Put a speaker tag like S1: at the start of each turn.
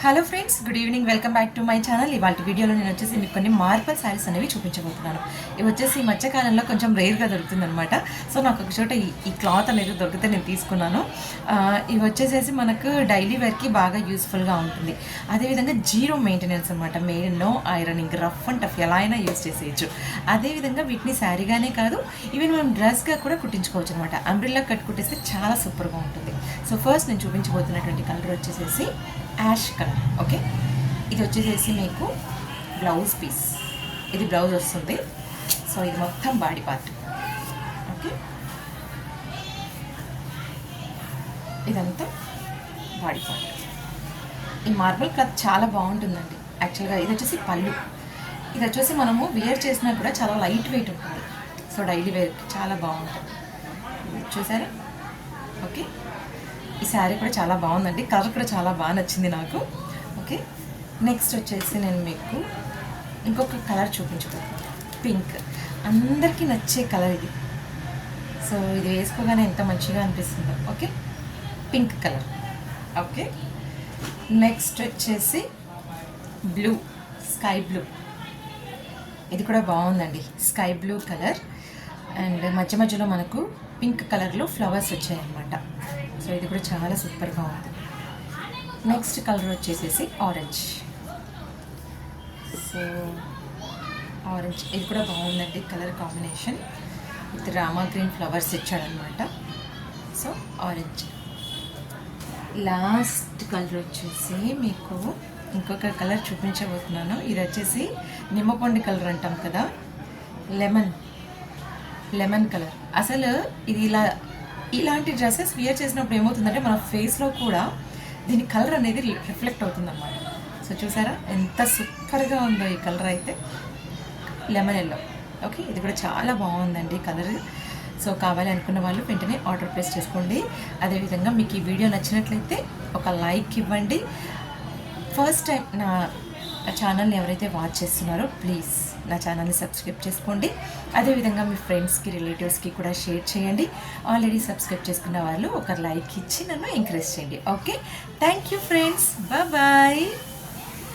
S1: Hello friends, good evening. Welcome back to my channel. ఇవాళ వీడియోలో నేను వచ్చేసి మీకు కొన్ని మార్బల్ శారీస్ అనేవి చూపించబోతున్నాను. ఇవి వచ్చేసి ఈ మధ్యకాలంలో కొంచెం రేర్గా దొరుకుతుందనమాట. సో నాకు ఒక చోట ఈ క్లాత్ అనేది దొరికితే నేను తీసుకున్నాను. ఇవి వచ్చేసేసి మనకు డైలీ వేర్కి బాగా యూస్ఫుల్గా ఉంటుంది. అదేవిధంగా జీరో మెయింటెనెన్స్ అనమాట. No ironing, rough and tough ఎలా అయినా యూస్ చేసేయచ్చు. అదేవిధంగా వీటిని శారీగానే కాదు, ఇవి మనం డ్రెస్గా కూడా కుట్టించుకోవచ్చు అనమాట. అంబ్రిల్లా కట్ కుట్టేస్తే చాలా సూపర్గా ఉంటుంది. సో ఫస్ట్ నేను చూపించబోతున్నటువంటి కలర్ వచ్చేసేసి యాష్ కలర్. ఓకే, ఇది వచ్చేసేసి మీకు బ్లౌజ్ పీస్. ఇది బ్లౌజ్ వస్తుంది. సో ఇది మొత్తం బాడీ పార్ట్. ఓకే, ఇదంతా బాడీ పార్ట్. ఈ మార్బల్ క్లాత్ చాలా బాగుంటుందండి. యాక్చువల్గా ఇది వచ్చేసి పళ్ళు. ఇది వచ్చేసి మనము వేర్ చేసినా కూడా చాలా లైట్ వెయిట్ ఉంటుంది. సో డైలీ వేర్కి చాలా బాగుంటుంది. చూసారా? ఓకే, ఈ శారీ కూడా చాలా బాగుందండి. కలర్ కూడా చాలా బాగా నచ్చింది నాకు. ఓకే, నెక్స్ట్ వచ్చేసి నేను మీకు ఇంకొక కలర్ చూపించబోతున్నాను. పింక్. అందరికీ నచ్చే కలర్ ఇది. సో ఇది వేసుకోగానే ఎంత మంచిగా అనిపిస్తుందో. Okay, pink colour. Okay, next వచ్చేసి బ్లూ, స్కై బ్లూ. ఇది కూడా బాగుందండి, స్కై బ్లూ కలర్. అండ్ మధ్య మధ్యలో మనకు పింక్ కలర్లో ఫ్లవర్స్ వచ్చాయన్నమాట. సో ఇది కూడా చాలా సూపర్గా ఉంది. నెక్స్ట్ కలర్ వచ్చేసేసి ఆరెంజ్. సో ఆరెంజ్, ఇది కూడా బాగుందండి colour combination. With Rama green flowers ఇచ్చాడనమాట. So orange. లాస్ట్ కలర్ వచ్చేసి మీకు ఇంకొక కలర్ చూపించబోతున్నాను. ఇది వచ్చేసి నిమ్మపండు కలర్ అంటాం కదా, లెమన్ కలర్. అసలు ఇది ఇలాంటి డ్రెస్సెస్ వేర్ చేసినప్పుడు ఏమవుతుందంటే మన ఫేస్లో కూడా దీని కలర్ అనేది రిఫ్లెక్ట్ అవుతుంది అన్నమాట. సో చూసారా ఎంత సూపర్గా ఉందో ఈ కలర్ అయితే, లెమన్ ఎల్లో. ఓకే, ఇది కూడా చాలా బాగుందండి కలర్. సో కావాలి అనుకున్న వాళ్ళు వెంటనే ఆర్డర్ ప్లేస్ చేసుకోండి. అదేవిధంగా మీకు ఈ వీడియో నచ్చినట్లయితే ఒక లైక్ ఇవ్వండి. ఫస్ట్ టైం నా ఛానల్ని ఎవరైతే వాచ్ చేస్తున్నారో ప్లీజ్ నా ఛానల్ని సబ్స్క్రైబ్ చేసుకోండి. అదేవిధంగా మీ ఫ్రెండ్స్కి, రిలేటివ్స్కి కూడా షేర్ చేయండి. ఆల్రెడీ సబ్స్క్రైబ్ చేసుకున్న వాళ్ళు ఒక లైక్ ఇచ్చి నన్ను ఎంకరేజ్ చేయండి. Okay, thank you friends, bye.